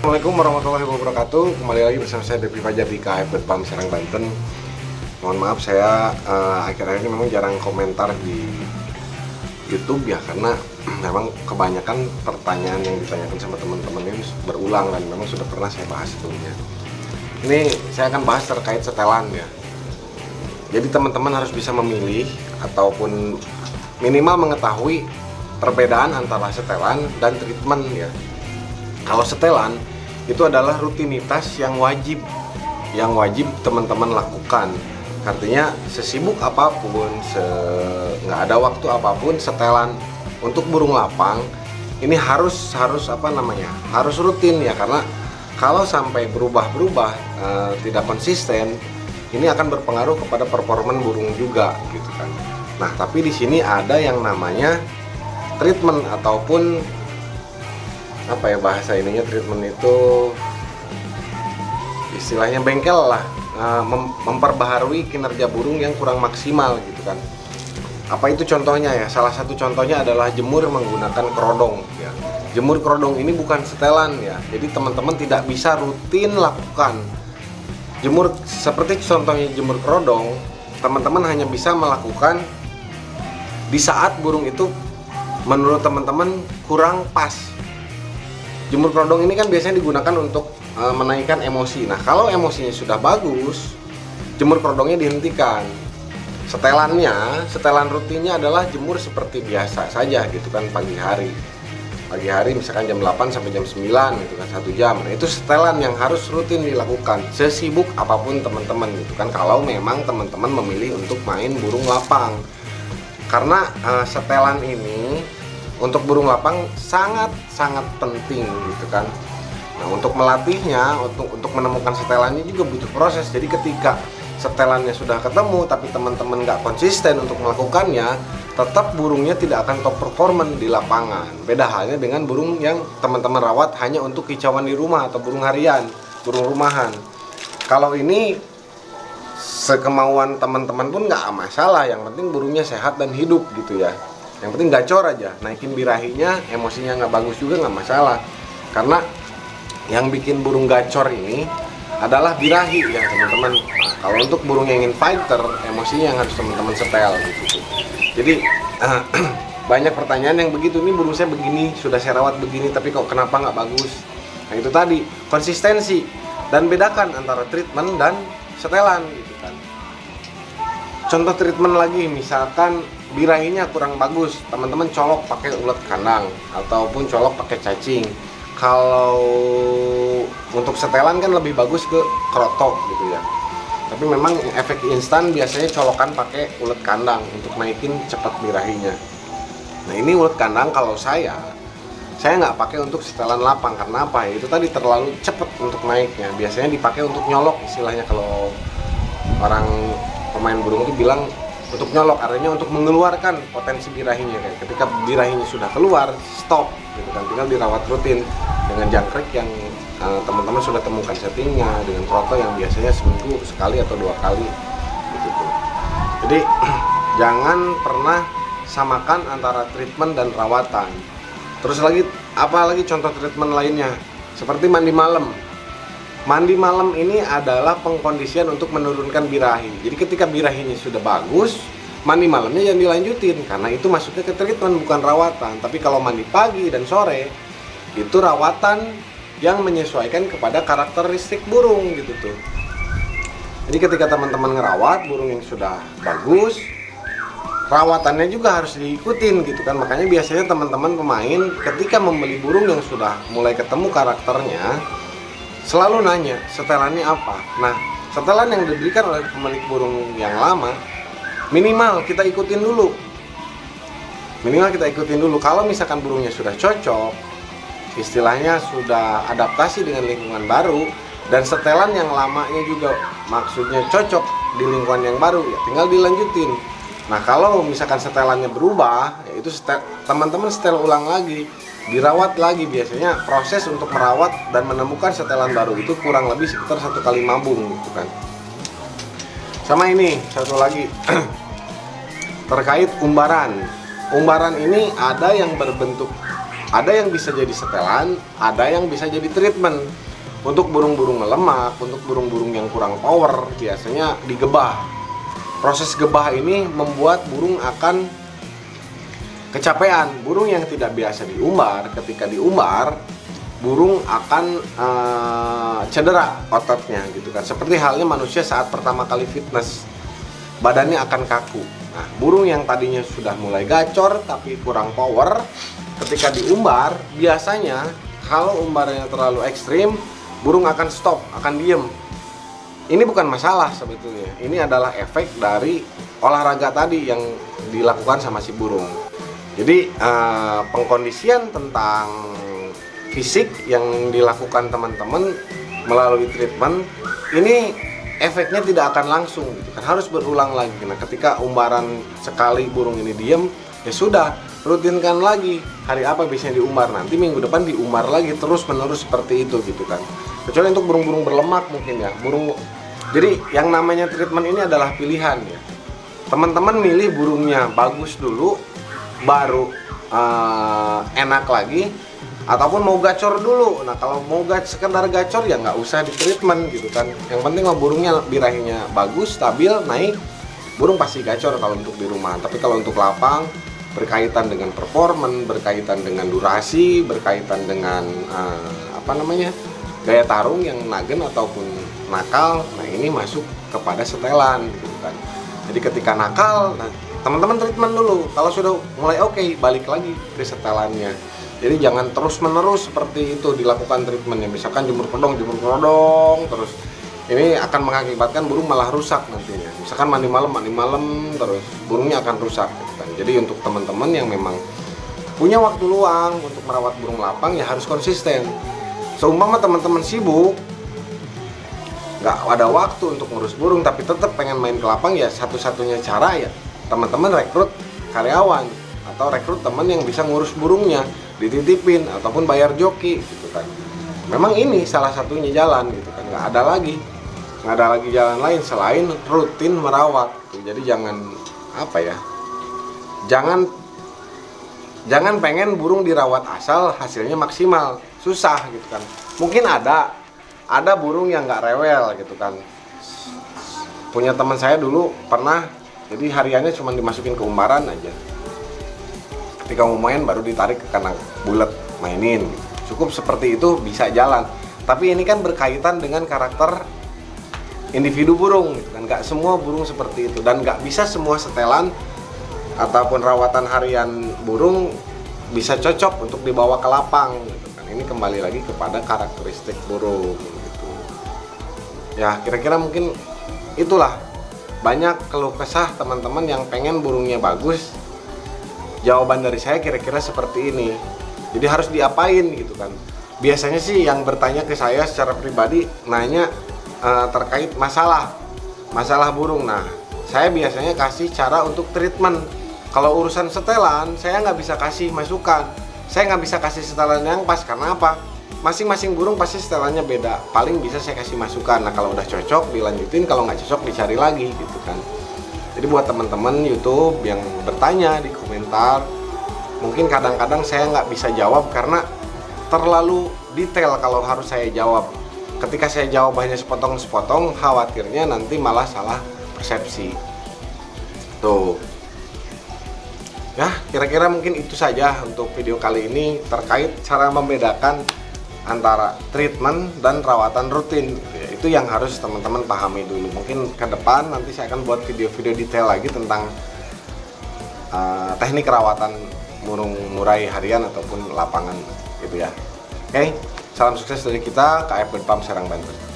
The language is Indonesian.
Assalamualaikum warahmatullahi wabarakatuh. Kembali lagi bersama saya Devi Fajar di KF Pam Serang, Banten. Mohon maaf saya akhir-akhir ini memang jarang komentar di YouTube ya, karena memang kebanyakan pertanyaan yang ditanyakan sama teman-teman ini berulang dan memang sudah pernah saya bahas sebelumnya. Ini saya akan bahas terkait setelan ya. Jadi teman-teman harus bisa memilih ataupun minimal mengetahui perbedaan antara setelan dan treatment ya. Kalau setelan itu adalah rutinitas yang wajib teman-teman lakukan. Artinya sesibuk apapun, nggak ada waktu apapun, setelan untuk burung lapang ini harus rutin ya, karena kalau sampai berubah-berubah tidak konsisten, ini akan berpengaruh kepada performa burung juga gitu kan. Nah, tapi di sini ada yang namanya treatment ataupun apa ya bahasa ininya, treatment itu istilahnya bengkel lah, memperbaharui kinerja burung yang kurang maksimal gitu kan. Apa itu contohnya ya? Salah satu contohnya adalah jemur menggunakan kerodong ya. Jemur kerodong ini bukan setelan ya, jadi teman-teman tidak bisa rutin lakukan jemur seperti contohnya jemur kerodong. Teman-teman hanya bisa melakukan di saat burung itu menurut teman-teman kurang pas. Jemur kerodong ini kan biasanya digunakan untuk menaikkan emosi. Nah, kalau emosinya sudah bagus, jemur kerodongnya dihentikan. Setelan rutinnya adalah jemur seperti biasa saja gitu kan, pagi hari. Pagi hari misalkan jam 8 sampai jam 9 gitu kan, 1 jam. Nah, itu setelan yang harus rutin dilakukan sesibuk apapun teman-teman gitu kan, kalau memang teman-teman memilih untuk main burung lapang. Karena setelan ini untuk burung lapang sangat penting gitu kan. Nah, untuk melatihnya, untuk menemukan setelannya juga butuh proses. Jadi ketika setelannya sudah ketemu tapi teman-teman nggak konsisten untuk melakukannya, tetap burungnya tidak akan top performance di lapangan. Beda halnya dengan burung yang teman-teman rawat hanya untuk kicauan di rumah atau burung harian, burung rumahan. Kalau ini sekemauan teman-teman pun nggak masalah, yang penting burungnya sehat dan hidup gitu ya. Yang penting gacor aja, naikin birahinya, emosinya nggak bagus juga nggak masalah. Karena yang bikin burung gacor ini adalah birahi ya teman-teman. Nah, kalau untuk burung yang ingin fighter, emosinya yang harus teman-teman setel gitu. Jadi banyak pertanyaan yang begitu, nih burung saya begini, sudah saya rawat begini, tapi kok kenapa nggak bagus? Nah, itu tadi, konsistensi. Dan bedakan antara treatment dan setelan gitu kan. Contoh treatment lagi, misalkan birahinya kurang bagus, teman-teman colok pakai ulet kandang ataupun colok pakai cacing. Kalau untuk setelan kan lebih bagus ke krotok gitu ya. Tapi memang efek instan biasanya colokan pakai ulet kandang untuk naikin cepat birahinya. Nah, ini ulet kandang kalau saya nggak pakai untuk setelan lapang. Karena apa? Itu tadi terlalu cepat untuk naiknya. Biasanya dipakai untuk nyolok, istilahnya kalau orang pemain burung itu bilang untuk nyolok, artinya untuk mengeluarkan potensi birahinya. Kayak ketika birahinya sudah keluar, stop gitu kan, tinggal dirawat rutin dengan jangkrik yang teman-teman sudah temukan settingnya, dengan kroto yang biasanya seminggu sekali atau 2 kali gitu tuh. Jadi jangan pernah samakan antara treatment dan rawatan. Terus lagi, apalagi contoh treatment lainnya seperti mandi malam. Mandi malam ini adalah pengkondisian untuk menurunkan birahi. Jadi ketika birahinya sudah bagus, mandi malamnya jangan dilanjutin, karena itu masuknya ke treatment bukan rawatan. Tapi kalau mandi pagi dan sore, itu rawatan yang menyesuaikan kepada karakteristik burung gitu tuh. Jadi ketika teman-teman ngerawat burung yang sudah bagus, rawatannya juga harus diikutin gitu kan. Makanya biasanya teman-teman pemain ketika membeli burung yang sudah mulai ketemu karakternya, selalu nanya setelannya apa. Nah, setelan yang diberikan oleh pemilik burung yang lama minimal kita ikutin dulu. Kalau misalkan burungnya sudah cocok, istilahnya sudah adaptasi dengan lingkungan baru, dan setelan yang lamanya juga maksudnya cocok di lingkungan yang baru, ya tinggal dilanjutin. Nah kalau misalkan setelannya berubah, ya itu teman-teman setel ulang lagi, dirawat lagi. Biasanya proses untuk merawat dan menemukan setelan baru itu kurang lebih sekitar 1 kali mabung gitu kan. Sama ini satu lagi terkait umbaran. Umbaran ini ada yang berbentuk, ada yang bisa jadi setelan, ada yang bisa jadi treatment. Untuk burung-burung melemak, untuk burung-burung yang kurang power, biasanya digebah. Proses gebah ini membuat burung akan kecapean. Burung yang tidak biasa diumbar, ketika diumbar, burung akan cedera ototnya gitu kan. Seperti halnya manusia saat pertama kali fitness, badannya akan kaku. Nah, burung yang tadinya sudah mulai gacor tapi kurang power, ketika diumbar, biasanya kalau umbarannya terlalu ekstrim, burung akan stop, akan diem. Ini bukan masalah sebetulnya. Ini adalah efek dari olahraga tadi yang dilakukan sama si burung. Jadi pengkondisian tentang fisik yang dilakukan teman-teman melalui treatment ini efeknya tidak akan langsung gitu kan, harus berulang lagi. Nah ketika umbaran sekali burung ini diem, ya sudah, rutinkan lagi. Hari apa biasanya diumbar, nanti minggu depan diumbar lagi, terus menerus seperti itu gitu kan. Kecuali untuk burung-burung berlemak mungkin ya, jadi yang namanya treatment ini adalah pilihan ya. Teman-teman milih burungnya bagus dulu, baru enak lagi, ataupun mau gacor dulu. Nah kalau mau sekedar gacor ya nggak usah di treatment gitu kan. Yang penting kalau burungnya birahinya bagus, stabil, naik, burung pasti gacor kalau untuk di rumah. Tapi kalau untuk lapang, berkaitan dengan performance, berkaitan dengan durasi, berkaitan dengan gaya tarung yang nagen ataupun nakal, nah ini masuk kepada setelan gitu kan. Jadi ketika nakal, nah, teman-teman treatment dulu. Kalau sudah mulai oke, balik lagi ke setelannya. Jadi jangan terus menerus seperti itu dilakukan treatmentnya. Misalkan jemur kodong terus, ini akan mengakibatkan burung malah rusak nantinya. Misalkan mandi malam terus, burungnya akan rusak gitu kan. Jadi untuk teman-teman yang memang punya waktu luang untuk merawat burung lapang, ya harus konsisten. Seumpama teman-teman sibuk, nggak ada waktu untuk ngurus burung tapi tetap pengen main ke lapang, ya satu-satunya cara ya teman-teman rekrut karyawan atau rekrut teman yang bisa ngurus burungnya, dititipin ataupun bayar joki gitu kan. Memang ini salah satunya jalan gitu kan, nggak ada lagi jalan lain selain rutin merawat gitu. Jadi jangan pengen burung dirawat asal hasilnya maksimal, susah gitu kan. Mungkin ada burung yang nggak rewel gitu kan. Punya teman saya dulu pernah, jadi hariannya cuma dimasukin ke umbaran aja. Ketika mau main baru ditarik ke kandang bulat, mainin gitu. Cukup seperti itu bisa jalan. Tapi ini kan berkaitan dengan karakter individu burung gitu kan. Nggak semua burung seperti itu, dan nggak bisa semua setelan ataupun rawatan harian burung bisa cocok untuk dibawa ke lapang gitu kan. Ini kembali lagi kepada karakteristik burung gitu. Ya kira-kira mungkin itulah, banyak keluh kesah teman-teman yang pengen burungnya bagus. Jawaban dari saya kira-kira seperti ini. Jadi harus diapain gitu kan. Biasanya sih yang bertanya ke saya secara pribadi nanya terkait masalah burung. Nah saya biasanya kasih cara untuk treatment. Kalau urusan setelan, saya nggak bisa kasih masukan. Saya nggak bisa kasih setelan yang pas, karena apa? Masing-masing burung pasti setelannya beda. Paling bisa saya kasih masukan. Nah kalau udah cocok dilanjutin, kalau nggak cocok dicari lagi gitu kan. Jadi buat teman-teman YouTube yang bertanya di komentar, mungkin kadang-kadang saya nggak bisa jawab karena terlalu detail kalau harus saya jawab. Ketika saya jawab hanya sepotong-sepotong, khawatirnya nanti malah salah persepsi. Tuh. Ya, kira-kira mungkin itu saja untuk video kali ini terkait cara membedakan antara treatment dan rawatan rutin. Itu yang harus teman-teman pahami dulu. Mungkin ke depan nanti saya akan buat video-video detail lagi tentang teknik rawatan burung murai harian ataupun lapangan gitu ya. Oke, salam sukses dari kita, KF Bird Farm Serang, Banten.